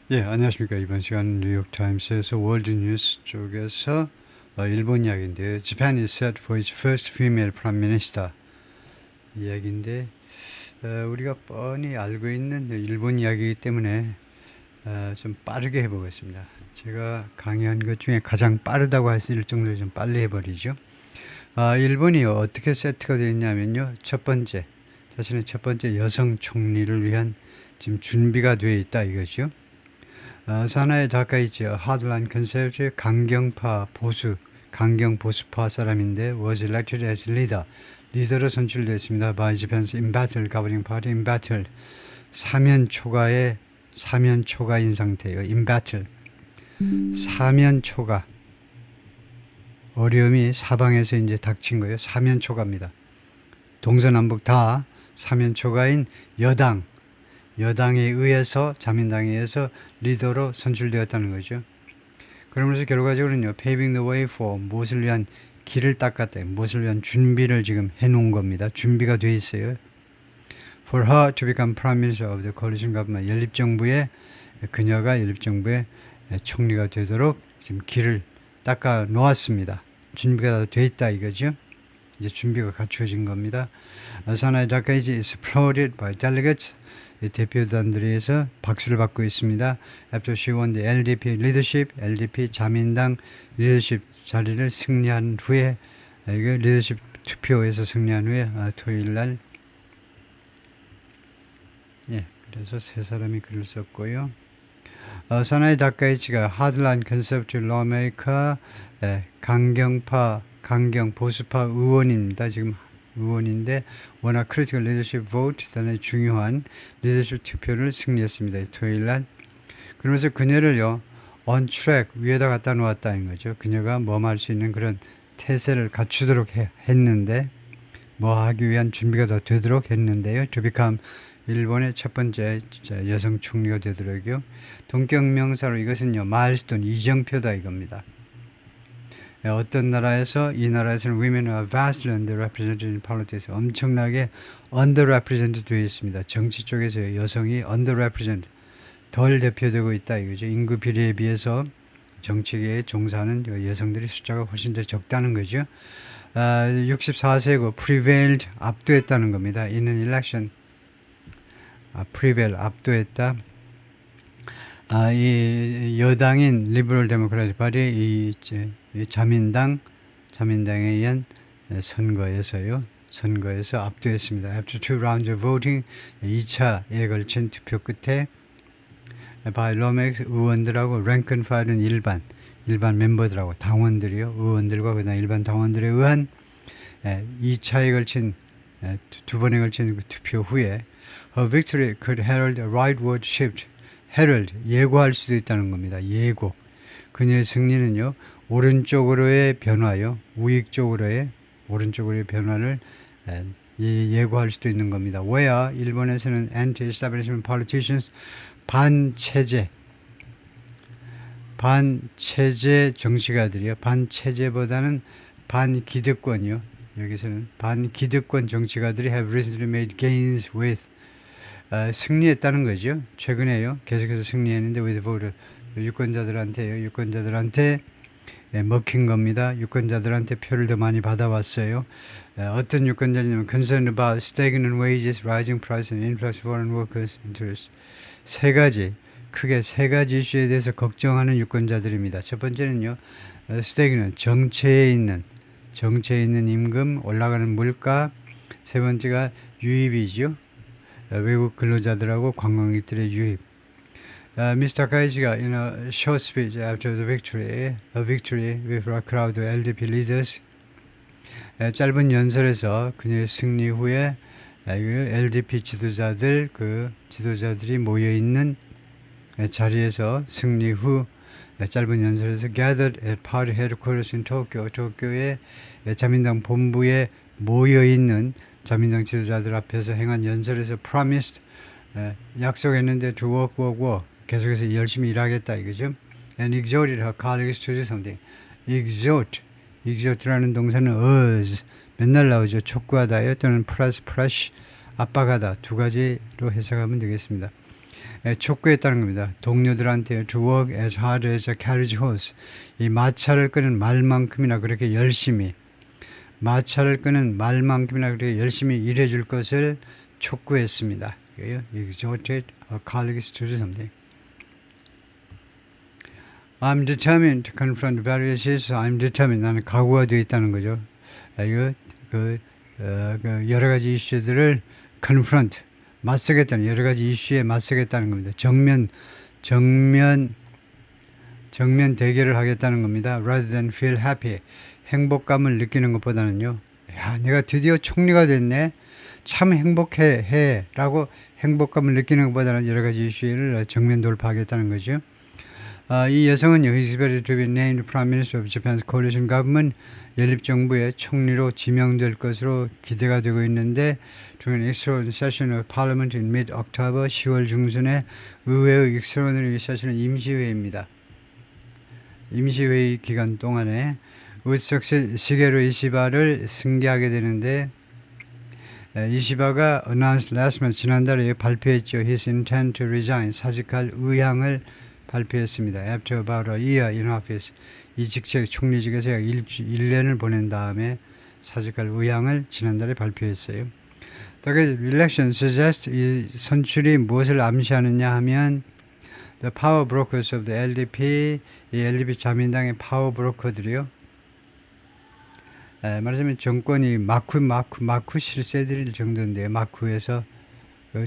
예, 안녕하십니까. 이번 시간 뉴욕타임스에서 월드뉴스 쪽에서 일본 이야기인데요. Japan is set for its first female prime minister 이야기인데 우리가 뻔히 알고 있는 일본 이야기이기 때문에 좀 빠르게 해보겠습니다. 제가 강의한 것 중에 가장 빠르다고 할 수 있을 정도로 좀 빨리 해버리죠. 일본이 어떻게 세트가 되어 있냐면요. 자신의 첫 번째 여성 총리를 위한 지금 준비가 되어 있다 이거죠. 사나이 다카이치, 하드라인 컨servative, 강경 보수파 사람인데 was elected as leader. 리더로 선출됐습니다. by Japan's in battle governing party in battle. 사면초가인 상태예요. in battle. 사면초가. 어려움이 사방에서 이제 닥친 거예요. 사면초가입니다. 동서남북 다 사면초가인 여당에 의해서 자민당에 의해서 리더로 선출되었다는 거죠. 그러면서 결과적으로는요. paving the way for 무엇을 위한 길을 닦았다. 무엇을 위한 준비를 지금 해놓은 겁니다. 준비가 돼 있어요. For her to become prime minister of the coalition government. 그녀가 연립정부의 총리가 되도록 지금 길을 닦아 놓았습니다. 준비가 돼 있다 이거죠. 이제 준비가 갖추어진 겁니다. 사나이 다카이치 is applauded by delegates. 대표단들에서 박수를 받고 있습니다. After she won the LDP leadership, LDP 자민당 리더십 자리를 승리한 후에 이거 리더십 투표에서 승리한 후에 토요일 날 그래서 세 사람이 글을 썼고요. 사나이 다카이치가 하드라인 컨servative lawmaker 강경 보수파 의원입니다. 지금 의원인데 워낙 크리티컬 리더십 보트 대단히 중요한 리더십 투표를 승리했습니다. 토요일 날. 그러면서 그녀를요 on track 위에다 갖다 놓았다는 거죠. 그녀가 뭐할 수 있는 그런 태세를 갖추도록 했는데 뭐 하기 위한 준비가 더 되도록 했는데요. to become 일본의 첫 번째 여성 총리가 되도록요. 동격명사로 이것은요 마일스톤 이정표다 이겁니다. 어떤 나라에서 이 나라에서는 women are vastly underrepresented in politics. 엄청나게 underrepresented 되어 있습니다. 정치 쪽에서 여성이 underrepresented 덜 대표되고 있다 이거죠. 인구 비례에 비해서 정치계에 종사하는 여성들의 숫자가 훨씬 더 적다는 거죠. 64세고 prevailed 압도했다는 겁니다. in an election prevail 압도했다. 이 여당인 리버럴 데모크라틱 파티 이 자민당에 의한 선거에서 압도했습니다. After two rounds of voting 2차에 걸친 투표 끝에 by lawmakers 의원들하고 rank and file은 일반 멤버들하고 당원들이요 의원들과 그다음 일반 당원들에 의한 2차에 걸친 두 번에 걸친 투표 후에 her victory could herald a rightward shift. herald 예고할 수도 있다는 겁니다. 예고. 그녀의 승리는요 오른쪽으로의 변화요 우익 쪽으로의 오른쪽으로의 변화를 예고할 수도 있는 겁니다. where 일본에서는 anti-establishment politicians 반체제 정치가들이요 반체제보다는 반기득권이요 여기서는 반기득권 정치가들이 have recently made gains with 승리했다는 거죠. 최근에요. 계속해서 승리했는데 with voter 유권자들한테 먹힌 겁니다. 유권자들한테 표를 더 많이 받아왔어요. 어떤 유권자냐면 concerned about stagnant wages, rising price and influx of foreign workers interest. 크게 세 가지 이슈에 대해서 걱정하는 유권자들입니다. 첫 번째는요. stagnant 정체에 있는 임금, 올라가는 물가. 세 번째가 유입이죠. 외국 근로자들하고 관광객들의 유입. Mr. Takaichi가 in a short speech after the victory with a crowd of LDP leaders 짧은 연설에서 그녀의 승리 후에 LDP 지도자들이 모여 있는 자리에서 승리 후 짧은 연설에서 gathered at party headquarters in Tokyo. 도쿄의 자민당 본부에 모여 있는 자민당 지도자들 앞에서 행한 연설에서 promised 약속했는데 to work 계속해서 열심히 일하겠다 이거죠. and exhorted her colleagues to do something. exhort라는 동사는 urge 맨날 나오죠. 촉구하다요 또는 press, push 압박하다 두 가지로 해석하면 되겠습니다. 촉구했다는 겁니다. 동료들한테 to work as hard as a carriage horse. 이 마차를 끄는 말만큼이나 그렇게 열심히 마차를 끄는 말만큼이나 그렇게 열심히 일해줄 것을 촉구했습니다. Exhorted colleagues to do something. I'm determined to confront various issues. I'm determined. 나는 각오가 되어 있다는 거죠. 여러 가지 이슈들을 confront, 맞서겠다는, 여러 가지 이슈에 맞서겠다는 겁니다. 정면 대결을 하겠다는 겁니다. Rather than feel happy. 행복감을 느끼는 것보다는요. 야, 내가 드디어 총리가 됐네. 참 행복해 라고 행복감을 느끼는 것보다는 여러 가지 이슈를 정면 돌파하겠다는 거죠. 이 여성은요, expected to be named Prime Minister of Japan's coalition government, 연립정부의 총리로 지명될 것으로 기대가 되고 있는데, during extraordinary session of Parliament in mid-October, 10월 중순에 의회의 extraordinary session은 임시회의입니다. 임시회의 기간 동안에 시게루 이시바를 승계하게 되는데, 이시바가 announced last month, 지난달에 발표했죠. His intent to resign, 사직할 의향을 발표했습니다. After about a year in office, 이 직책 총리직에서 약 1년을 보낸 다음에 사직할 의향을 지난달에 발표했어요. The election suggests, 이 선출이 무엇을 암시하느냐 하면 the power brokers of the LDP, 이 LDP 자민당의 파워 브로커들이요. 말하자면 정권이 마쿠 실세들일 정도인데, 마쿠에서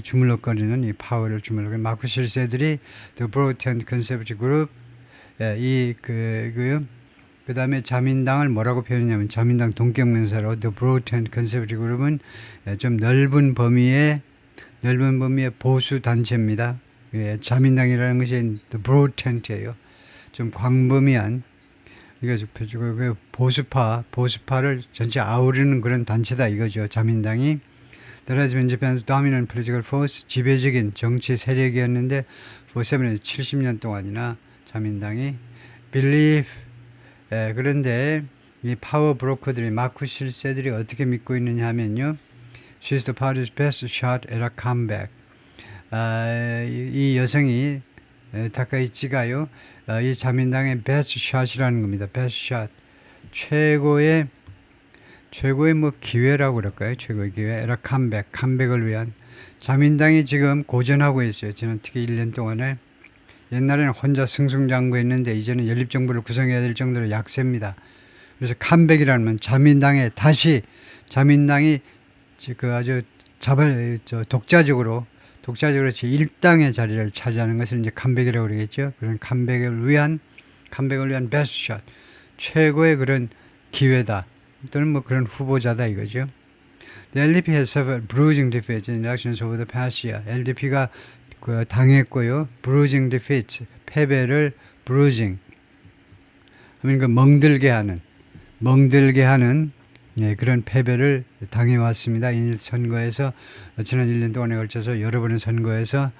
주물럭거리는 이 파워를 주물럭거리는 마쿠 실세들이 the broad and conservative group, 그 다음에 자민당을 뭐라고 표현하냐면, 자민당 동격명사로 the broad and conservative group은 좀 넓은 범위의 보수 단체입니다. 자민당이라는 것이 the broad tent예요. 좀 광범위한, 그러니까 보수파를 전체 아우르는 그런 단체다 이거죠. 자민당이. That has been Japan's dominant political force, 지배적인 정치 세력이었는데 for 70년 동안이나 자민당이 believe, 그런데 이 파워 브로커들이, 마쿠 실세들이 어떻게 믿고 있느냐 하면요, she's the party's best shot at a comeback. 이 여성이 타카이치가요, 이 자민당의 best shot이라는 겁니다. best shot, 최고의 뭐 기회라고 그럴까요? 최고의 기회, at a comeback, 컴백을 위한. 자민당이 지금 고전하고 있어요. 지난 특히 1년 동안에. 옛날에는 혼자 승승장구했는데 이제는 연립정부를 구성해야 될 정도로 약세입니다. 그래서 컴백이라는 자민당이 아주 독자적으로 제1당의 자리를 차지하는 것을 이제 컴백이라고 그러겠죠. 그런 컴백을 위한 베스트 샷, 최고의 그런 기회다, 또는 뭐 그런 후보자다 이거죠. The LDP has suffered bruising defeats in elections over the past year. LDP가 당했고요. bruising defeats, 패배를 bruising 그러니까 멍들게 하는 그런 패배를 당해왔습니다. 이 선거에서 지난 1년 동안에 걸쳐서 여러 번의 선거에서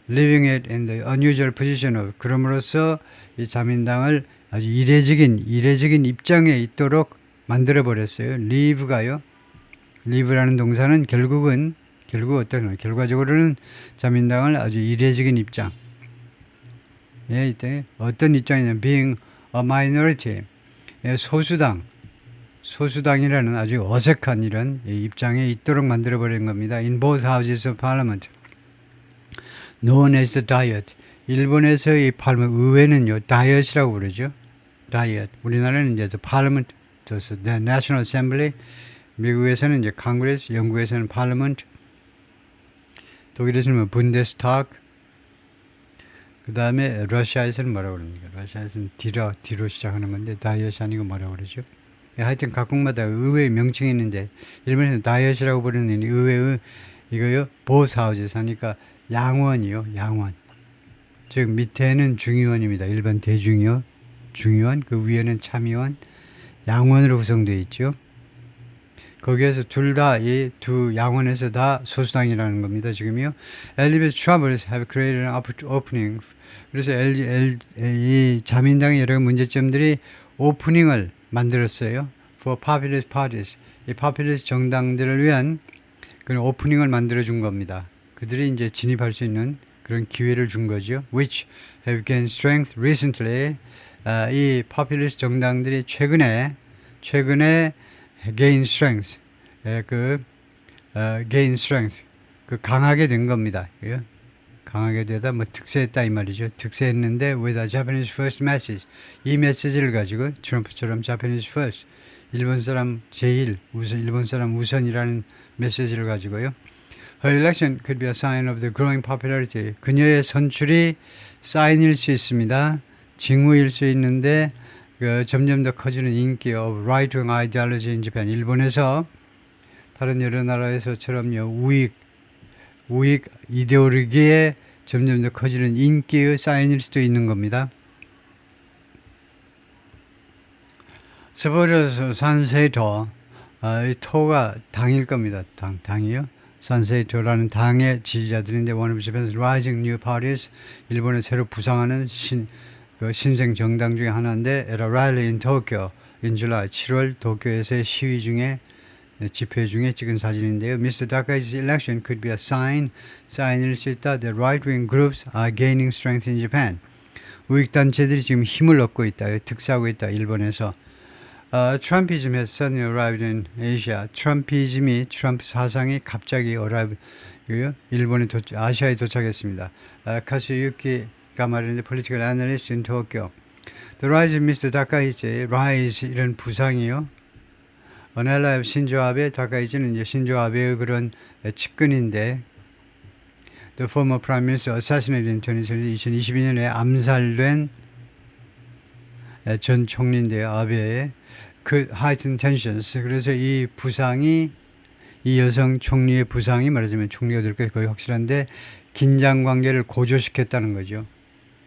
leaving it in the unusual position of, 그럼으로써 이 자민당을 아주 이례적인 입장에 있도록 만들어 버렸어요. leave라는 동사는 결과적으로는 자민당을 아주 이례적인 입장, 이때 어떤 입장이냐면 being a minority, 소수당이라는 아주 어색한 이런 입장에 있도록 만들어버린 겁니다. In both houses of parliament, known as the Diet. 일본에서의 의회는요, Diet이라고 부르죠. Diet. 우리나라는 이제 the Parliament, the National Assembly. 미국에서는 이제 Congress, 영국에서는 Parliament, 독일에서는 Bundestag. 그 다음에 러시아에서는 뭐라고 그럽니까? 러시아에서는 D로 시작하는 건데 Diet이 아니고 뭐라고 그러죠? 하여튼 각국마다 의회의 명칭이 있는데, 일본에서는 다이엇이라고 부르는 의회의 이거요, both houses 하니까 양원이요, 양원. 즉 밑에는 중의원입니다. 일반 대중의원, 중의원, 그 위에는 참의원, 양원으로 구성되어 있죠. 거기에서 이 두 양원에서 다 소수당이라는 겁니다. 지금요. LDP troubles have created an opening. 그래서 이 자민당의 여러 문제점들이 오프닝을 만들었어요. For populist parties. 이 populist 정당들을 위한 그런 오프닝을 만들어준 겁니다. 그들이 이제 진입할 수 있는 그런 기회를 준 거죠. Which have gained strength recently. 이 포퓰리스트 정당들이 최근에 gain strength, gain strength, 강하게 된 겁니다. 예? 강하게 되다 득세했다 이 말이죠. 득세했는데 with a Japanese first message. 이 메시지를 가지고 트럼프처럼 Japanese first, 일본 사람 제일 우선, 일본 사람 우선이라는 메시지를 가지고요. Her election could be a sign of the growing popularity. 그녀의 선출이 사인일 수 있습니다. 징후일 수 있는데 점점 더 커지는 인기 of right-wing ideology in Japan. 일본에서 다른 여러 나라에서처럼요 우익 이데올로기에 점점 더 커지는 인기의 사인일 수도 있는 겁니다. 스포르 산세이토, 이 토가 당일 겁니다. 당이요. 산세이토라는 당의 지지자들인데 one of Japan's rising new parties, 일본의 새로 부상하는 신생 정당 중에 하나인데 at a rally in Tokyo in July, 7월 도쿄에서의 시위 중에 집회 중에 찍은 사진인데요. Mr. Takai's election could be a sign, 사인일 수 있다. The right-wing groups are gaining strength in Japan. 우익 단체들이 지금 힘을 얻고 있다. 득세하고 있다. 일본에서. Trumpism has suddenly arrived in Asia. 트럼프 사상이 갑자기 일본에 아시아에 도착했습니다. 카수유키가 말했는데 political analyst in Tokyo. The rise of Mr. Takai's rise, 이런 부상이요. 어넬라의 신조 아베, 다카이치는 이제 신조 아베의 그런 측근인데, the former prime minister assassinated in 2022년에 암살된 전 총리인데요, 아베의 heightened tensions. 그래서 이 여성 총리의 부상이 말하자면 총리가 될 것이 거의 확실한데 긴장 관계를 고조시켰다는 거죠.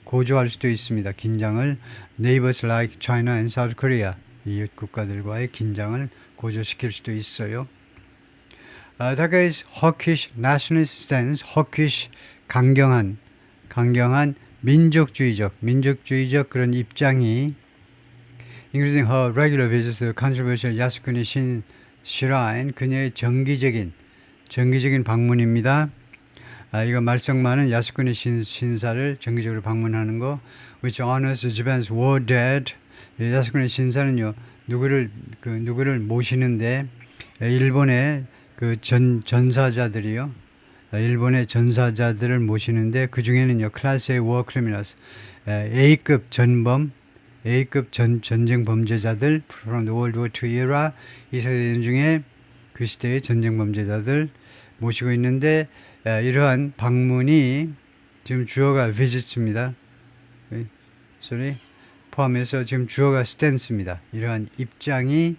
고조할 수도 있습니다. 긴장을 neighbors like China and South Korea, 이웃 국가들과의 긴장을 고조시킬 수도 있어요. Takai's hawkish nationalist stance, hawkish 강경한 민족주의적 그런 입장이 including her regular visits to the controversial Yasukuni Shrine, 그녀의 정기적인 방문입니다. 이거 말썽 많은 야스쿠니 신사를 정기적으로 방문하는 거, which honors Japan's war dead. 야스쿠니 신사는요, 누구를 모시는데, 일본의 전사자들이요, 일본의 전사자들을 모시는데, 그 중에는요, 클래스의 war criminals, A급 전쟁 범죄자들, from the World War II era, 이 세대 중에 그 시대의 전쟁 범죄자들 모시고 있는데, 이러한 방문이 지금 주어가 visits입니다. 포함해서 지금 주어가 stance입니다. 이러한 입장이,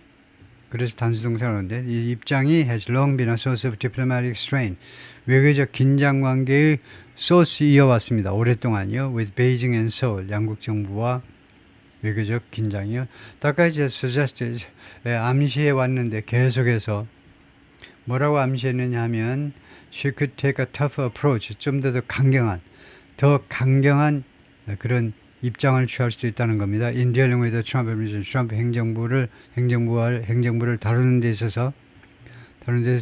그래서 단수동사를 하는데, 이 입장이 has long been a source of diplomatic strain. 외교적 긴장 관계의 소스 이어왔습니다. 오랫동안요. with Beijing and Seoul, 양국 정부와 외교적 긴장이요. 다카이치 suggested, 암시해 왔는데 계속해서 뭐라고 암시했느냐 하면 she could take a tougher approach, 좀 더 강경한 그런 입장을 취할 수도 있다는 겁니다. In dealing with the Trump administration, 트럼프 행정부를 다루는 데 있어서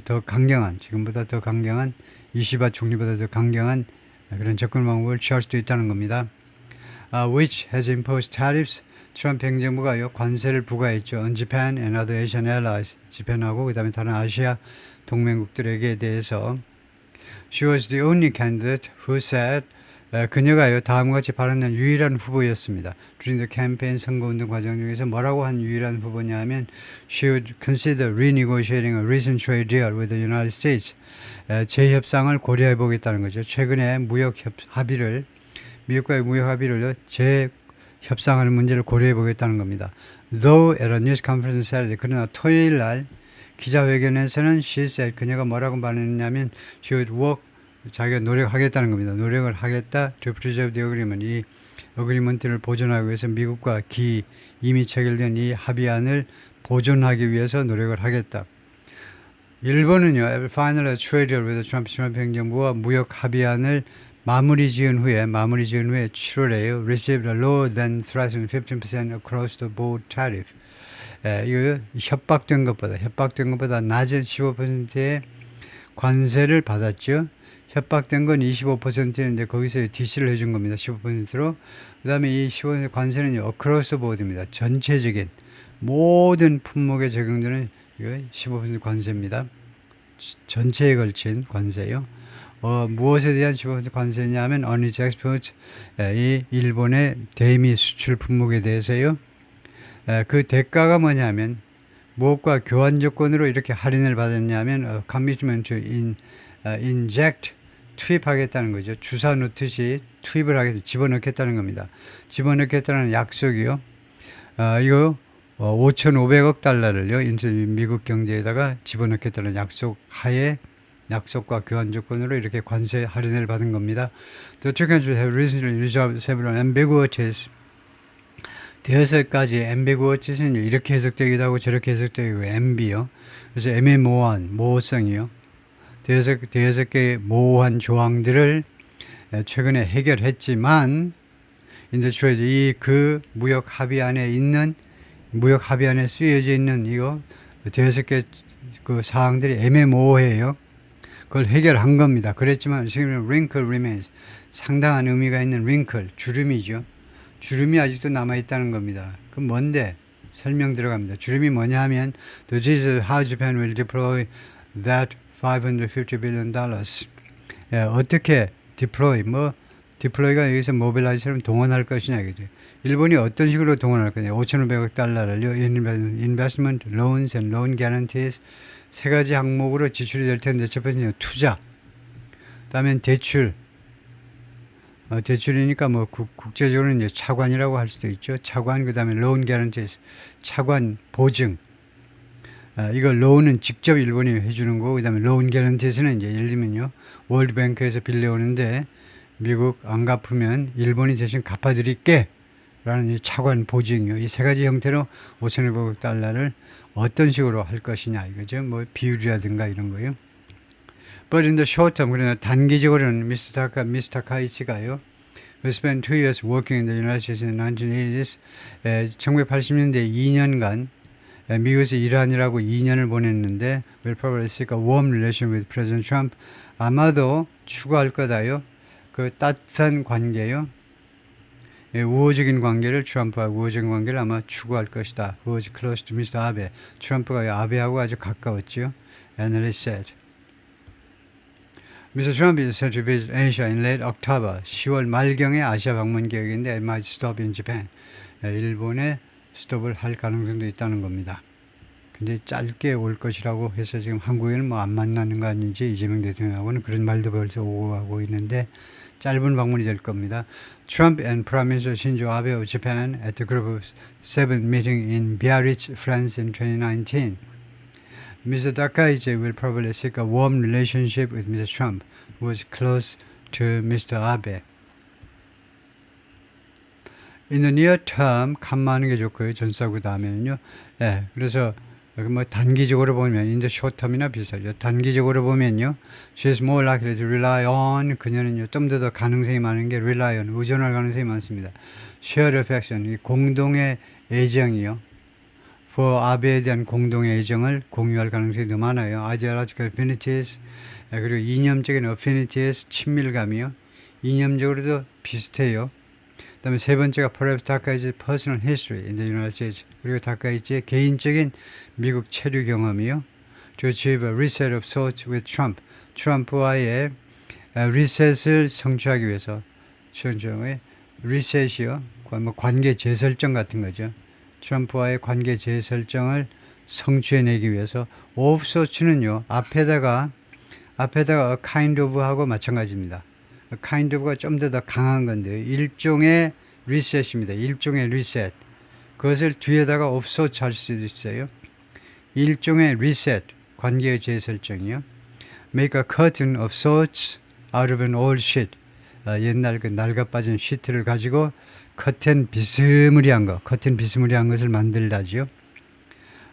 더 강경한, 지금보다 더 강경한, 이시바 총리보다 더 강경한 그런 접근 방법을 취할 수도 있다는 겁니다. Which has imposed tariffs, 트럼프 행정부가요 관세를 부과했죠. On Japan and other Asian allies, 재팬하고 그 다음에 다른 아시아 동맹국들에게 대해서. She was the only candidate who said, 그녀가요 다음과 같이 발언한 유일한 후보였습니다. During the campaign, 선거운동 과정 중에서 뭐라고 한 유일한 후보냐 하면 she would consider renegotiating a recent trade deal with the United States. 재협상을 고려해 보겠다는 거죠. 최근에 미국과의 무역 합의를 재협상하는 문제를 고려해 보겠다는 겁니다. Though at a news conference on Saturday, 그러나 토요일 날 기자회견에서는 she said, 그녀가 뭐라고 말했냐면 she would work, 자기가 노력하겠다는 겁니다. 노력을 하겠다 to preserve the agreement, 이 어그리먼트를 보존하기 위해서 미국과 이미 체결된 이 합의안을 보존하기 위해서 노력을 하겠다. 일본은요, final trade deal with the 트럼프 행정부와 무역 합의안을 마무리 지은 후에 7월에요. received a lower than threatened 15% across the board tariff. 이거 협박된 것보다 낮은 15%의 관세를 받았죠. 협박된 건 25%인데 거기서 DC를 해준 겁니다. 15%로. 그 다음에 이 15% 관세는요, 어크로스 보드입니다. 전체적인 모든 품목에 적용되는 15% 관세입니다. 전체에 걸친 관세요. 무엇에 대한 15% 관세냐면 on its exports, 이 일본의 대미 수출 품목에 대해서요. 그 대가가 뭐냐면 무엇과 교환 조건으로 이렇게 할인을 받았냐면 commitment to inject, 투입하겠다는 거죠. 주사 놓듯이 투입을 하겠다, 집어넣겠다는 겁니다. 집어넣겠다는 약속이요. 이거 5,500억 달러를요, 미국 경제에다가 집어넣겠다는 약속 하에, 약속과 교환 조건으로 이렇게 관세 할인을 받은 겁니다. The two countries have recently resolved several ambiguities. 대여섯 가지 ambiguities는 이렇게 해석되기도 하고 저렇게 해석되기도 하고 MB요. 그래서 애매모호한, 모호성이요. 대여섯 개의 모호한 조항들을 최근에 해결했지만 인더스트레이드 이 무역 합의 안에 있는, 무역 합의 안에 쓰여져 있는 이거 대여섯 개 그 사항들이 애매모호해요. 그걸 해결한 겁니다. 그랬지만 지금 wrinkle remains, 상당한 의미가 있는 wrinkle, 주름이죠. 주름이 아직도 남아있다는 겁니다. 그럼 뭔데? 설명 들어갑니다. 주름이 뭐냐 하면 the gist of how Japan will deploy that $550 billion. 어떻게 deploy가 여기서 mobilize처럼 동원할 것이냐 이거죠. 일본이 어떤 식으로 동원할 거냐. 5,500억 달러를요. investment, loans and loan guarantees 세 가지 항목으로 지출이 될 텐데 첫 번째는 투자, 그다음에 대출. 대출이니까 뭐 국제적으로는 이제 차관이라고 할 수도 있죠. 차관, 그 다음에 loan guarantees, 차관 보증. 이거 loan은 직접 일본이 해주는 거고, 그 다음에 loan guarantes는 이제 예를 들면요, 월드뱅크에서 빌려오는데 미국 안 갚으면 일본이 대신 갚아드릴게 라는 차관 보증이요. 이 세 가지 형태로 5,500억 달러를 어떤 식으로 할 것이냐 이거죠. 뭐 비율이라든가 이런 거요. But in the short term, 그러나 단기적으로는 미스터 타카이치가요, who spent 2 years working in the United States in the 1980s, 1980년대 2년간 미국에서 일하느라고 2년을 보냈는데 will probably seek a warm relation with President Trump. 아마도 추구할 거다요. 그 따뜻한 관계요. 우호적인 관계를, 트럼프와 우호적인 관계를 아마 추구할 것이다. Who was close to Mr. Abe. 트럼프가 아베하고 아주 가까웠죠. Analyst said. Mr. Trump is set to visit Asia in late October. 10월 말경에 아시아 방문 계획인데 it might stop in Japan. 일본에 스톱을 할 가능성도 있다는 겁니다. 근데 짧게 올 것이라고 해서 지금 한국에는 뭐 안 만나는 거 아닌지 이재명 대통령하고는 그런 말도 벌써 오고 가고 있는데 짧은 방문이 될 겁니다. Trump and Prime Minister Shinzo Abe of Japan at the Group of Seven meeting in Biarritz, France in 2019. Mr. Takaichi will probably seek a warm relationship with Mr. Trump, who was close to Mr. Abe. In the near term, 간마하는 게 좋고요. 전사구 다음에는요. 그래서 뭐 단기적으로 보면 in the short term이나 비슷하죠. 단기적으로 보면요, she is more likely to rely on, 그녀는요 좀 더 가능성이 많은 게 rely on, 의존할 가능성이 많습니다. shared affection, 이 공동의 애정이요. for 아베에 대한 공동의 애정을 공유할 가능성이 더 많아요. ideological affinities, 그리고 이념적인 affinities, 친밀감이요. 이념적으로도 비슷해요. 그 다음에 세 번째가 perhaps 다카이치의 personal history in the United States. 그리고 다카이치의 개인적인 미국 체류 경험이요. To achieve a reset of sorts with Trump. 트럼프와의 리셋을 성취하기 위해서, 리셋이요. 뭐 관계 재설정 같은 거죠. 트럼프와의 관계 재설정을 성취해내기 위해서 of sorts는요. 앞에다가 a kind of 하고 마찬가지입니다. kind of가 좀 더 강한 건데요. 일종의 리셋입니다. 일종의 리셋. 그것을 뒤에다가 of sorts 할 수도 있어요. 일종의 리셋, 관계의 재설정이요. Make a curtain of sorts out of an old sheet. 옛날 그 낡아 빠진 시트를 가지고 커튼 비스무리한 것을 만들다지요.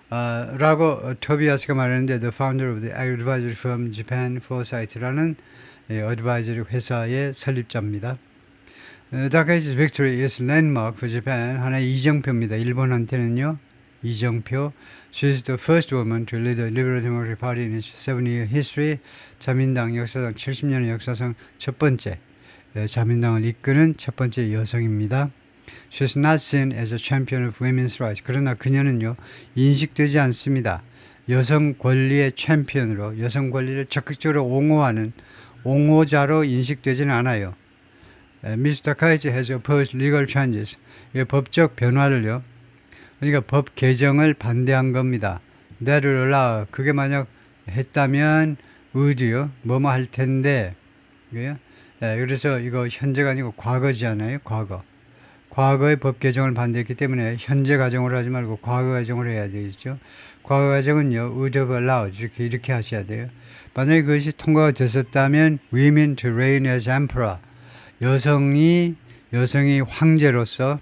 라고 토비아스가 말했는데 the founder of the advisory firm Japan Foresight라는 어드바이저리 회사의 설립자입니다. 다카이치's victory is landmark for Japan. 하나의 이정표입니다. 일본한테는요. 이정표. She is the first woman to lead the Liberal Democratic Party in its 7-year history. 자민당 역사상 70년의 역사상 첫 번째 자민당을 이끄는 첫 번째 여성입니다. She is not seen as a champion of women's rights. 그러나 그녀는요 인식되지 않습니다. 여성 권리의 챔피언으로 여성 권리를 적극적으로 옹호하는 옹호자로 인식되지는 않아요. Ms. Takaichi has opposed legal changes. 법적 변화를요. 그러니까 법 개정을 반대한 겁니다. That will allow. 그게 만약 했다면 would요. 뭐뭐 할 텐데. 그래서 이거 현재가 아니고 과거잖아요. 과거. 과거의 법 개정을 반대했기 때문에 현재 가정으로 하지 말고 과거 가정으로 해야 되겠죠. 과거 가정은요. would have allowed. 이렇게 하셔야 돼요. 만약에 그것이 통과가 됐었다면 women to reign as emperor. 여성이 황제로서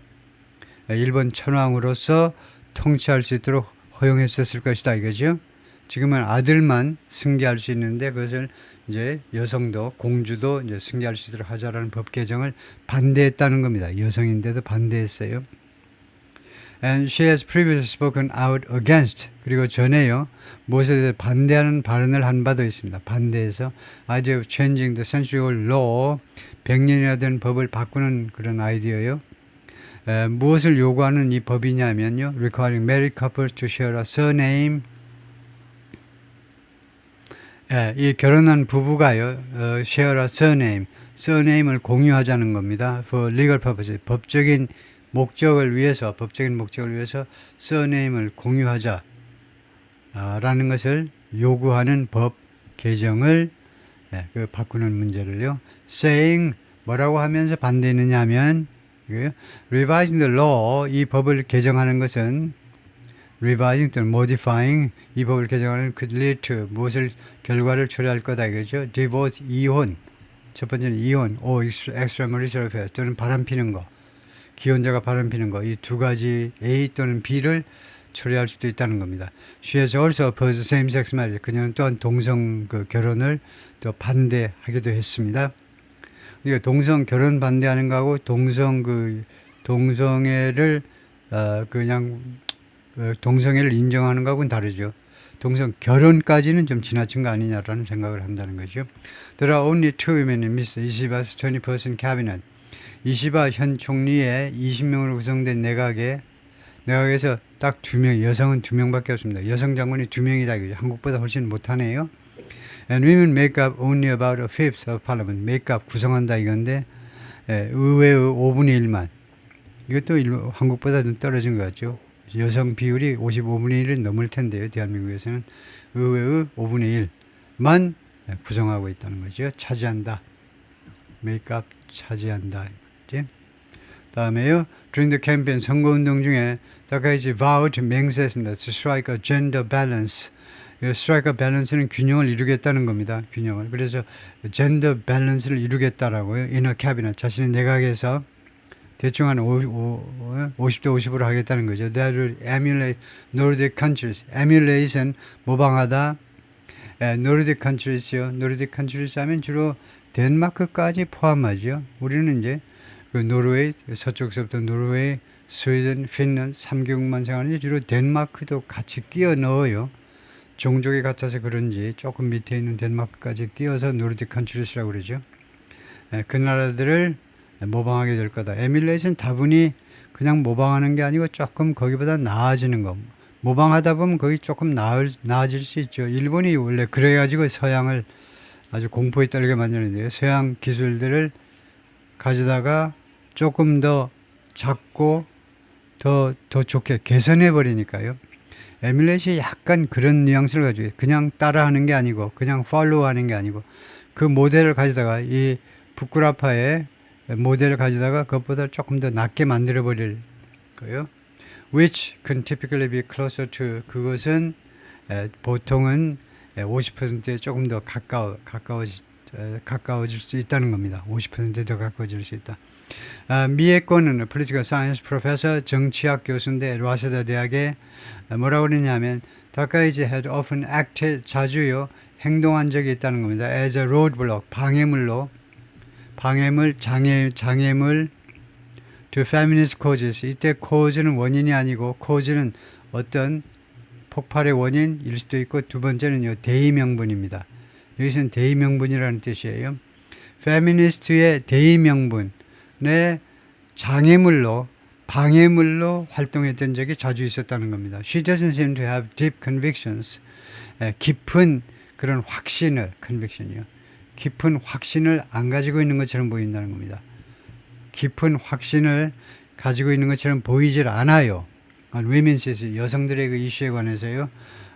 일본 천황으로서 통치할 수 있도록 허용했었을 것이다 이거죠. 지금은 아들만 승계할 수 있는데 그것을 이제 여성도 공주도 이제 승계할 수 있도록 하자라는 법 개정을 반대했다는 겁니다. 여성인데도 반대했어요. And she has previously spoken out against. 그리고 전에요. 무엇에 대해 반대하는 발언을 한 바도 있습니다. 반대해서 idea of changing the century-old law. 100년이나 된 법을 바꾸는 그런 아이디어요. 무엇을 요구하는 이 법이냐면요. Requiring married couples to share a surname. 이 결혼한 부부가요. share a surname. surname을 공유하자는 겁니다. For legal purposes. 법적인 목적을 위해서 surname을 공유하자 라는 것을 요구하는 법 개정을 바꾸는 문제를요. saying 뭐라고 하면서 반대했느냐 하면 revising the law 이 법을 개정하는 것은 revising 또는 modifying 이 법을 개정하는 could lead to 무엇을 결과를 초래할 거다 이거죠. divorce 이혼 첫 번째는 이혼 or extramarital affair 또는 바람피는 거 기혼자가 바람피는 거 이 두 가지 A 또는 B를 초래할 수도 있다는 겁니다. She has also opposed same-sex marriage. 그녀는 또한 동성 결혼을 또 반대하기도 했습니다. 그러니까 동성 결혼 반대하는 거하고 동성애를 그냥 동성애를 인정하는 거하고는 다르죠. 동성 결혼까지는 좀 지나친 거 아니냐라는 생각을 한다는 거죠. There are only two women in Mr. Ishiba's 20-person cabinet. 이시바 현 총리의 20명으로 구성된 내각에서 딱 2명, 여성은 2명밖에 없습니다. 여성 장관이 2명이다. 한국보다 훨씬 못하네요. And women make up only about a fifth of parliament. make up 구성한다 이건데 의회의 5분의 1만. 이것도 한국보다 좀 떨어진 것 같죠. 여성 비율이 55분의 1은 넘을 텐데요. 대한민국에서는 의회의 5분의 1만 구성하고 있다는 거죠. 차지한다. make up 차지한다. 다음에요. During the campaign 선거운동 중에 다카이치 vowed 맹세했습니다. To strike a gender balance. strike a balance는 균형을 이루겠다는 겁니다. 균형을. 그래서 gender balance를 이루겠다라고요. in a cabinet. 자신의 내각에서 대충 한 50대 50으로 하겠다는 거죠. That will emulate Nordic countries. emulate은 모방하다. Nordic countries요. Nordic countries 하면 주로 덴마크까지 포함하죠. 우리는 이제 그 노르웨이, 서쪽서부터 노르웨이, 스웨덴, 핀란드 3개국만 생각하는데 주로 덴마크도 같이 끼워 넣어요. 종족이 같아서 그런지 조금 밑에 있는 덴마크까지 끼워서 노르딕 컨트리스라고 그러죠. 그 나라들을 모방하게 될 거다. 에뮬레이션 다분히 그냥 모방하는 게 아니고 조금 거기보다 나아지는 거. 모방하다 보면 거기 조금 나아질 수 있죠. 일본이 원래 그래가지고 서양을 아주 공포에 떨게 만드는데요. 서양 기술들을 가져다가 조금 더 작고 더 좋게 개선해 버리니까요. 에뮬레이션이 약간 그런 뉘앙스를 가지고 그냥 따라하는 게 아니고 그냥 팔로우하는 게 아니고 그 모델을 가져다가 이 부쿠라파의 모델을 가져다가 그것보다 조금 더 낮게 만들어 버릴 거예요. Which can typically be closer to 그것은 보통은 50%에 조금 더 가까워질 수 있다는 겁니다. 50% 더 가까워질 수 있다. 미에코는 Political Science Professor 정치학 교수인데 와세다 대학에 뭐라고 그러냐면 다카이치 had often acted 자주요 행동한 적이 있다는 겁니다. As a roadblock 장애물 to feminist causes. 이때 cause는 원인이 아니고 cause는 어떤 폭발의 원인일 수도 있고, 두 번째는요, 대의 명분입니다. 여기서는 대의 명분이라는 뜻이에요. 페미니스트의 대의 명분의 장애물로, 방해물로 활동했던 적이 자주 있었다는 겁니다. She doesn't seem to have deep convictions. 깊은 그런 확신을, conviction이요. 깊은 확신을 안 가지고 있는 것처럼 보인다는 겁니다. 깊은 확신을 가지고 있는 것처럼 보이질 않아요. women's issue, 여성들의 그 이슈에 관해서요.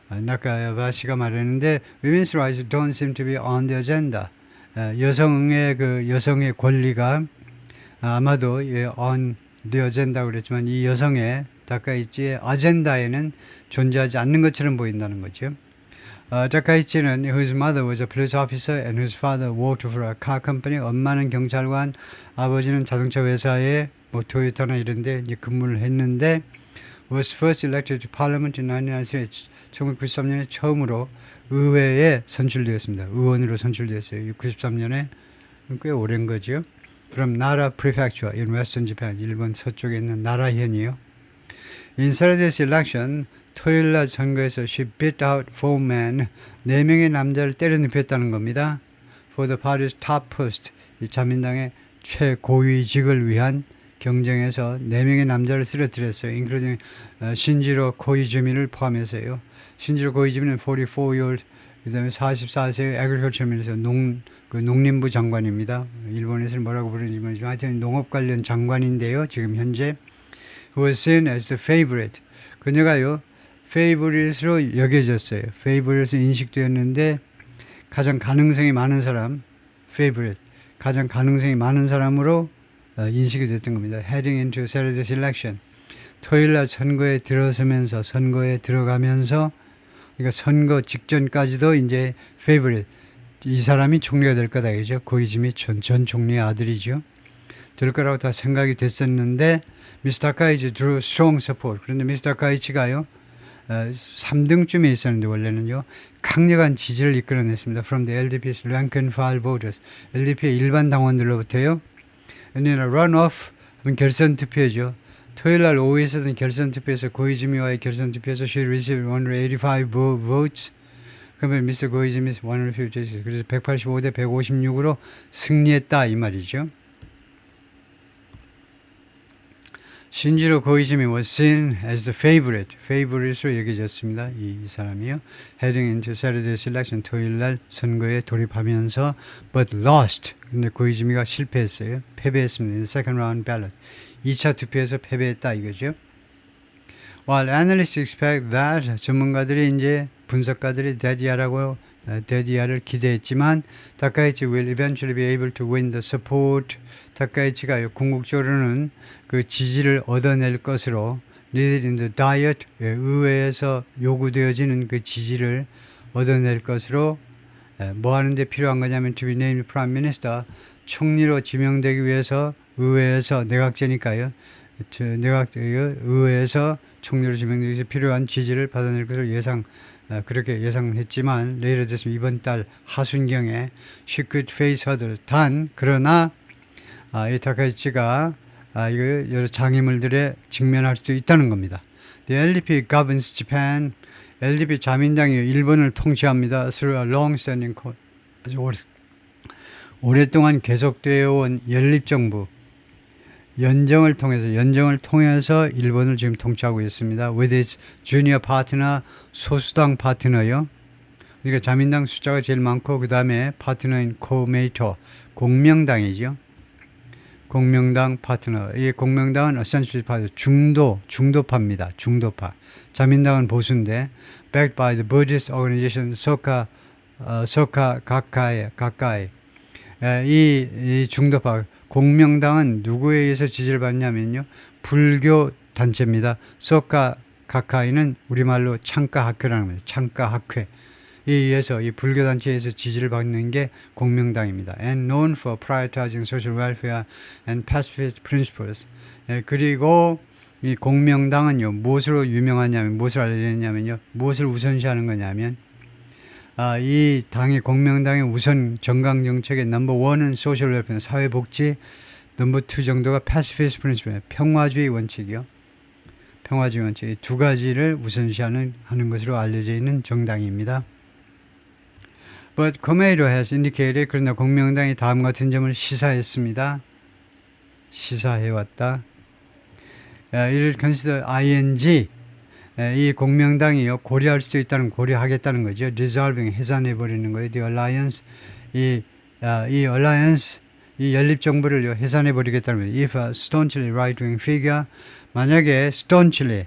나카야바시가 말했는데 women's rights don't seem to be on the agenda. 여성의 권리가 아마도 on the agenda 그랬지만 이 여성의 다카이치의 아젠다에는 존재하지 않는 것처럼 보인다는 거죠. 다카이치는 whose mother was a police officer and whose father worked for a car company. 엄마는 경찰관, 아버지는 자동차 회사에 뭐 토요타나 이런 데 근무를 했는데 was first elected to parliament in 1993. 1993년에 처음으로 의회에 선출되었습니다. 의원으로 선출되었어요. 93년에 꽤 오랜 거죠. From Nara Prefecture in Western Japan. 일본 서쪽에 있는 나라현이요. In Saturday's election, 토요일날 선거에서 she beat out 4 men. 4명의 남자를 때려눕혔다는 겁니다. For the party's top post. 이 자민당의 최고위직을 위한 경쟁에서 4명의 남자를 쓰러뜨렸어요. including 신지로 고이즈미를 포함해서요. 신지로 고이즈미는 44year, 그 다음에 44세의 agriculture minister, 농림부 장관입니다. 일본에서는 뭐라고 부르는지 모르지만 하여튼 농업 관련 장관인데요. 지금 현재 who was seen as the favorite. 그녀가요, favorite로 여겨졌어요. favorite로 인식되었는데 가장 가능성이 많은 사람, favorite, 가장 가능성이 많은 사람으로 인식이 됐던 겁니다. Heading into Saturday's election. 토요일날 선거에 들어서면서, 선거에 들어가면서, 그러니까 선거 직전까지도 이제 favorite, 이 사람이 총리가 될 거다, 그죠? 고이즈미 전 총리의 아들이죠. 될 거라고 다 생각이 됐었는데, 미스 다카이치 drew strong support. 그런데 미스 다카이치가요, 3등쯤에 있었는데 원래는요, 강력한 지지를 이끌어냈습니다. From the LDP's rank and file voters. LDP의 일반 당원들로부터요. And in a runoff, 결선 투표죠. 토요일 날 오후에 있었던 결선 투표에서 고이즈미와의 결선 투표에서 she received 185 votes. 그러면 미스터 고이즈미 150, 그래서 185대 156으로 승리했다 이 말이죠. 신지로 고이즈미 was seen as the favorite로 여겨졌습니다. 이 사람이요. Heading into Saturday's election, 토요일 날 선거에 돌입하면서 but lost. 근데 고이즈미가 실패했어요. 패배했습니다. In the second round ballot. 2차 투표에서 패배했다 이거죠. While analysts expect that, 전문가들이 이제 분석가들이 데디아를 기대했지만 다카이치 will eventually be able to win the support. 다카이치가 궁극적으로는 그 지지를 얻어낼 것으로 needed in the diet, 의회에서 요구되어지는 그 지지를 얻어낼 것으로 뭐 하는데 필요한 거냐면 to be named prime minister, 총리로 지명되기 위해서 의회에서 내각제니까요. 의회에서 총리로 지명되기 위해서 필요한 지지를 받아낼 것을 그렇게 예상했지만 레이를 됐으면 이번 달 하순경에 she could face hurdles. 그러나 이 다카이치가 여러 장애물들에 직면할 수도 있다는 겁니다. The LDP governs Japan. LDP 자민당이 일본을 통치합니다. Through a long-standing 아주 오랫동안 계속되어 온 연립정부. 연정을 통해서 일본을 지금 통치하고 있습니다. With its junior partner, 소수당 파트너요. 그러니까 자민당 숫자가 제일 많고 그 다음에 파트너인 코메이토, 공명당이죠. 공명당 파트너. 이 공명당은 essentially 파트, 중도파입니다. 중도파. 자민당은 보수인데 backed by the Buddhist organization Soka Gakkai. 이 중도파 공명당은 누구에 의해서 지지를 받냐면요. 불교 단체입니다. 소카 가카이는 우리말로 창가학회라는 겁니다. 창가학회에 의해서 이 불교 단체에서 지지를 받는 게 공명당입니다. And known for prioritizing social welfare and pacifist principles. 그리고 이 공명당은요. 무엇으로 유명하냐면 무엇을 알려졌냐면요. 무엇을 우선시하는 거냐면 이 당의 공명당의 우선 정강 정책의 넘버 1은 소셜 웰페어, 사회복지, 넘버 2 정도가 패시피스트 프린시플, 평화주의 원칙이요. 평화지원체 두 가지를 우선시하는 것으로 알려져 있는 정당입니다. But Komeito has indicated, 그러나 공명당이 다음 같은 점을 시사했습니다. 시사해왔다. 이를 consider ing, 이 공명당이요 고려할 수도 있다는 고려하겠다는 거죠. Resolving 해산해버리는 거예요. The alliance, 이 alliance, 이 연립정부를 해산해버리겠다는 거예요. If a staunchly right-wing figure, 만약에 staunchly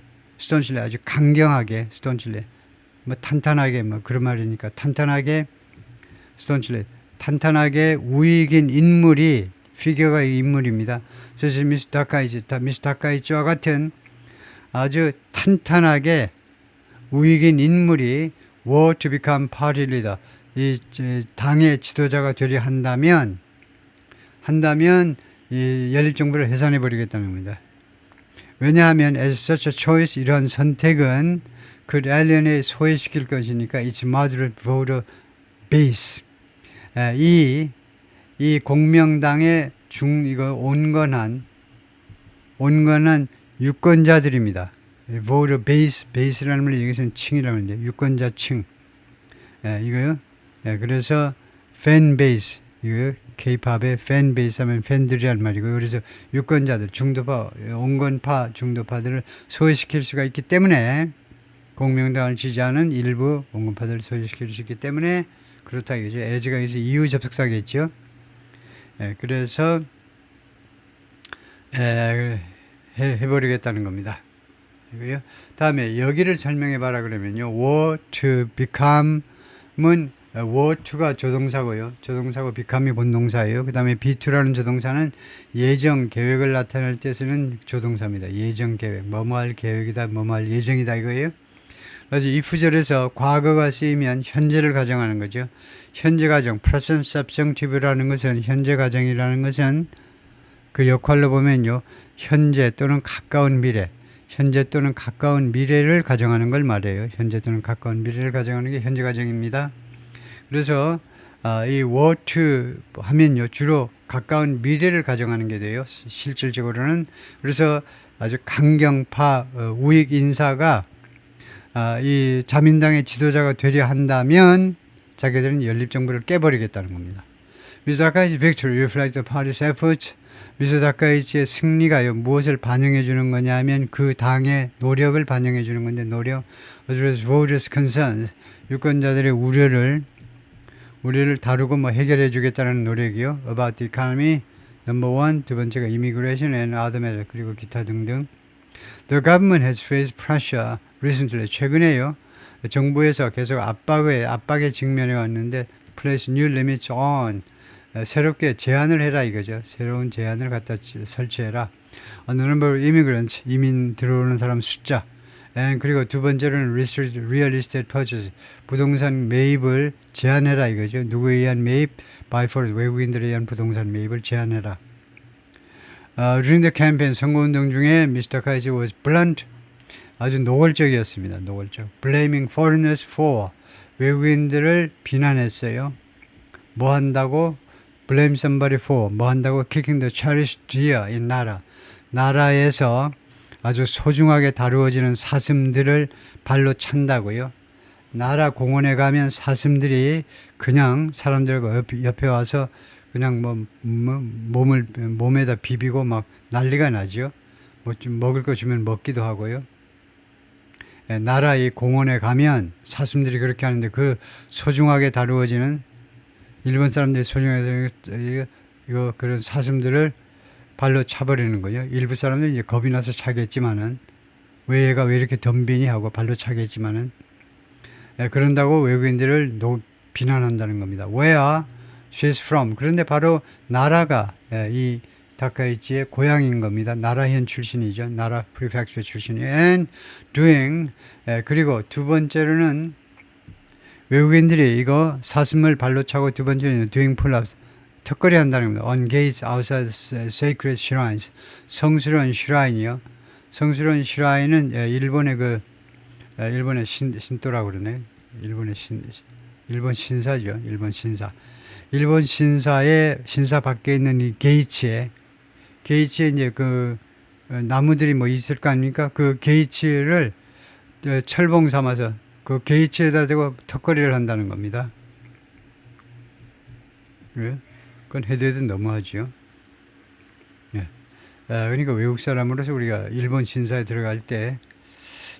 아주 강경하게, staunchly 뭐 탄탄하게 뭐 그런 말이니까 탄탄하게 staunchly 탄탄하게 우익인 인물이 피규어가 인물입니다. 그래서 미스 다카이치와 같은 아주 탄탄하게 우익인 인물이 were to become party leader, 이 당의 지도자가 되려 한다면 이 연립정부를 해산해버리겠다는 겁니다. 왜냐하면 as such a choice, 이러한 선택은 그 alien을 소외시킬 것이니까 it's moderate voter base, 이 공명당의 이거 온건한 유권자들입니다. voter base라는 말 여기서는 층이라고 하는데 유권자층. 이거요. 그래서 fan base, 이거 K-팝의 fan base 하면 팬들이란 말이고, 그래서 유권자들, 중도파, 온건파, 중도파들을 소외시킬 수가 있기 때문에 공명당을 지지하는 일부 온건파들을 소외시킬 수 있기 때문에 그렇다 이거죠. as가 여기서 이유 접속사겠죠. 그래서 해버리겠다는 겁니다. 이거요. 다음에 여기를 설명해 봐라 그러면요. were to become은 were to가 조동사고요. 조동사고 become이 본동사예요. 그 다음에 be to라는 조동사는 예정, 계획을 나타낼 때 쓰는 조동사입니다. 예정, 계획, 뭐뭐 할 계획이다, 뭐뭐 할 예정이다 이거예요. 그래서 if절에서 과거가 쓰이면 현재를 가정하는 거죠. 현재 가정, present subjunctive라는 것은 현재 가정이라는 것은 그 역할로 보면요. 현재 또는 가까운 미래, 현재 또는 가까운 미래를 가정하는 걸 말해요. 현재 또는 가까운 미래를 가정하는 게 현재 가정입니다. 그래서 이 were to 하면요. 주로 가까운 미래를 가정하는 게 돼요. 실질적으로는. 그래서 아주 강경파 우익 인사가 이 자민당의 지도자가 되려 한다면 자기들은 연립정부를 깨버리겠다는 겁니다. 미스터 다카이치 victory reflects the party's efforts. 미스터 다카이치의 승리가요 무엇을 반영해 주는 거냐면 그 당의 노력을 반영해 주는 건데, 노력 address voters' concerns, 유권자들의 우려를 다루고 뭐 해결해 주겠다는 노력이요. about the economy, number one, 두 번째가 immigration and other matters, 그리고 기타 등등. The government has faced pressure recently, 최근에요. 정부에서 계속 압박에 직면해 왔는데 place new limits on, 새롭게 제한을 해라 이거죠. 새로운 제한을 갖다 설치해라. On the number of immigrants, 이민 들어오는 사람 숫자. 그리고 두 번째로는 real estate purchase, 부동산 매입을 제한해라 이거죠. 누구에 의한 매입? by force, 외국인들에 의한 부동산 매입을 제한해라. During the campaign, 선거운동 중에 Mr. Da카이치 was blunt, 아주 노골적이었습니다. 노골적. Blaming foreigners for, 외국인들을 비난했어요. 뭐 한다고? Blame somebody for, 뭐 한다고? Kicking the cherished deer in 나라에서 아주 소중하게 다루어지는 사슴들을 발로 찬다고요. 나라 공원에 가면 사슴들이 그냥 사람들과 옆에 와서 그냥 몸에다 비비고 막 난리가 나죠. 뭐 좀 먹을 거 주면 먹기도 하고요. 나라의 공원에 가면 사슴들이 그렇게 하는데 그 소중하게 다루어지는 일본 사람들이 소중해서 이거 그런 사슴들을 발로 차버리는 거예요. 일부 사람들은 이제 겁이 나서 차겠지만은 왜 얘가 왜 이렇게 덤비니 하고 발로 차겠지만은 그런다고 외국인들을 비난한다는 겁니다. Where she's from. 그런데 바로 나라가 이 다카이치의 고향인 겁니다. 나라현 출신이죠. 나라 프리펙처 출신이에요. And doing, 그리고 두 번째로는 외국인들이 이거 사슴을 발로 차고, 두 번째는 doing pull-ups, 턱걸이 한다는 겁니다. On gates outside sacred shrines, 성스러운 슈라인이요. 성스러운 슈라인은 일본의 신도라고 그러네. 일본 신사죠. 일본 신사. 일본 신사 밖에 있는 이 게이츠에 이제 나무들이 뭐 있을 거 아닙니까? 그 게이츠를 철봉 삼아서 그 게이츠에다 대고 턱걸이를 한다는 겁니다. 예? 그건 해도 너무하죠. 예. 그러니까 외국 사람으로서 우리가 일본 신사에 들어갈 때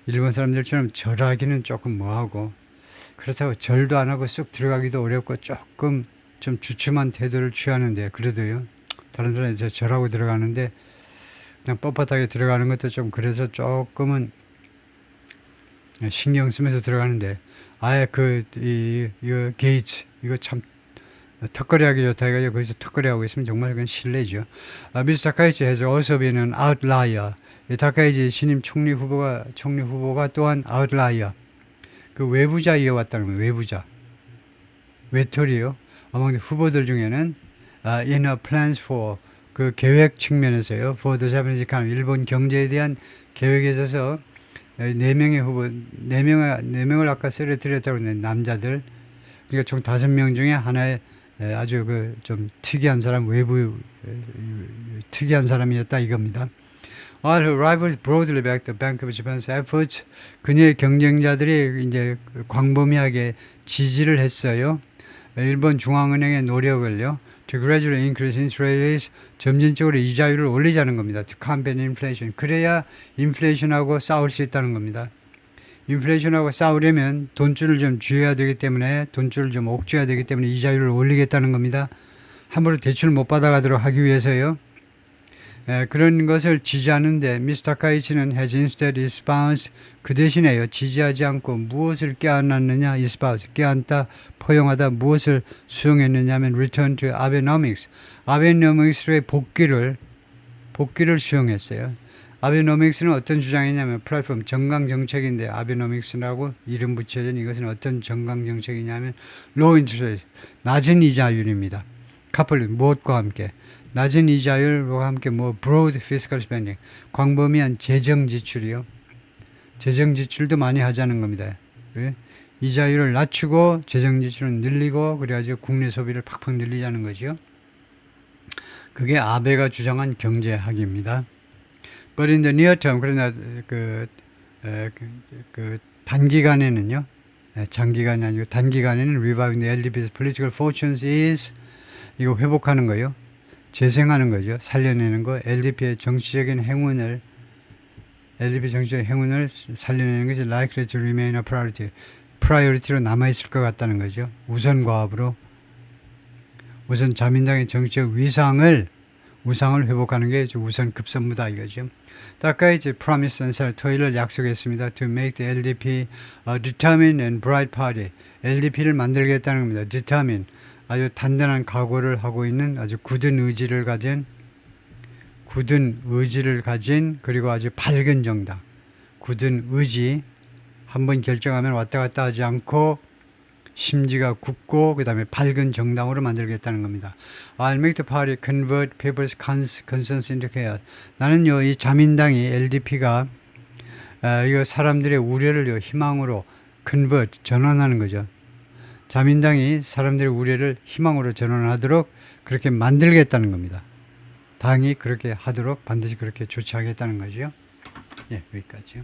일본 사람들처럼 절하기는 조금 뭐하고, 그렇다고 절도 안 하고 쑥 들어가기도 어렵고 조금 좀 주춤한 태도를 취하는데, 그래도요 다른 사람이 절하고 들어가는데 그냥 뻣뻣하게 들어가는 것도 좀 그래서 조금은 신경 쓰면서 들어가는데, 아예 이거 게이츠 이거 참 턱걸이 하기 좋다 해가지고 거기서 턱걸이 하고 있으면 정말 그건 실례죠. 미스 타카이치 has also been an outlier. 타카이치 신임 총리 후보가 또한 outlier, 그 외부자 이어왔다는 거예요. 외부자, 외톨이요. 아마 후보들 중에는 in her plans for, 그 계획 측면에서요, for the Japanese economy, 일본 경제에 대한 계획에 있어서 4명의 후보, 4명을 아까 썰어 드렸다고 했는데, 남자들, 그러니까 총 5명 중에 하나의 아주 그 좀 특이한 사람, 외부 특이한 사람이었다 이겁니다. While her rivals broadly backed the Bank of Japan's efforts, 그녀의 경쟁자들이 이제 광범위하게 지지를 했어요. 일본 중앙은행의 노력을요, to gradually increase interest rates, 점진적으로 이자율을 올리자는 겁니다. to combat inflation. 그래야 인플레이션하고 싸울 수 있다는 겁니다. 인플레이션하고 싸우려면 돈줄을 좀 쥐어야 되기 때문에, 돈줄을 좀 옥죄어야 되기 때문에 이자율을 올리겠다는 겁니다. 함부로 대출 못 받아가도록 하기 위해서요. 그런 것을 지지하는데 미스 타카이치는 has instead espoused, 그 대신에요, 지지하지 않고 무엇을 껴안았느냐, espouse, 껴안다, 포용하다, 무엇을 수용했느냐 하면 return to Abenomics, 아베노믹스의 복귀를 수용했어요. 아베노믹스는 어떤 주장이냐면 플랫폼 정강정책인데, 아베노믹스라고 이름 붙여진 이것은 어떤 정강정책이냐면 low interest rate, 낮은 이자율입니다. 카플, 무엇과 함께 낮은 이자율과 함께 broad fiscal spending, 광범위한 재정 지출이요. 재정 지출도 많이 하자는 겁니다. 왜? 이자율을 낮추고 재정 지출은 늘리고, 그래가지고 국내 소비를 팍팍 늘리자는 거죠. 그게 아베가 주장한 경제학입니다. But in the near term, 그러나 그 단기간에는요, 장기간이 아니고 단기간에는 reviving the LDP's political fortunes is, 이거 회복하는 거요, 재생하는 거죠. 살려내는 거. LDP의 정치적인 행운을 살려내는 것이 likely to remain a priority. 프라이어리티로 남아있을 것 같다는 거죠. 우선 과업으로. 우선 자민당의 정치적 우상을 회복하는 게 우선 급선무다 이거죠. 타카이치 promised on 토요일을 약속했습니다. To make the LDP a determined and bright party. LDP를 만들겠다는 겁니다. determined, 아주 단단한 각오를 하고 있는, 아주 굳은 의지를 가진, 그리고 아주 밝은 정당. 굳은 의지, 한번 결정하면 왔다 갔다 하지 않고 심지가 굳고 그 다음에 밝은 정당으로 만들겠다는 겁니다. I'll make the party convert people's concerns into chaos. 나는요, 이 자민당이, LDP가 이거 사람들의 우려를 희망으로 convert, 전환하는 거죠. 자민당이 사람들의 우려를 희망으로 전환하도록 그렇게 만들겠다는 겁니다. 당이 그렇게 하도록 반드시 그렇게 조치하겠다는 거죠. 예, 여기까지요.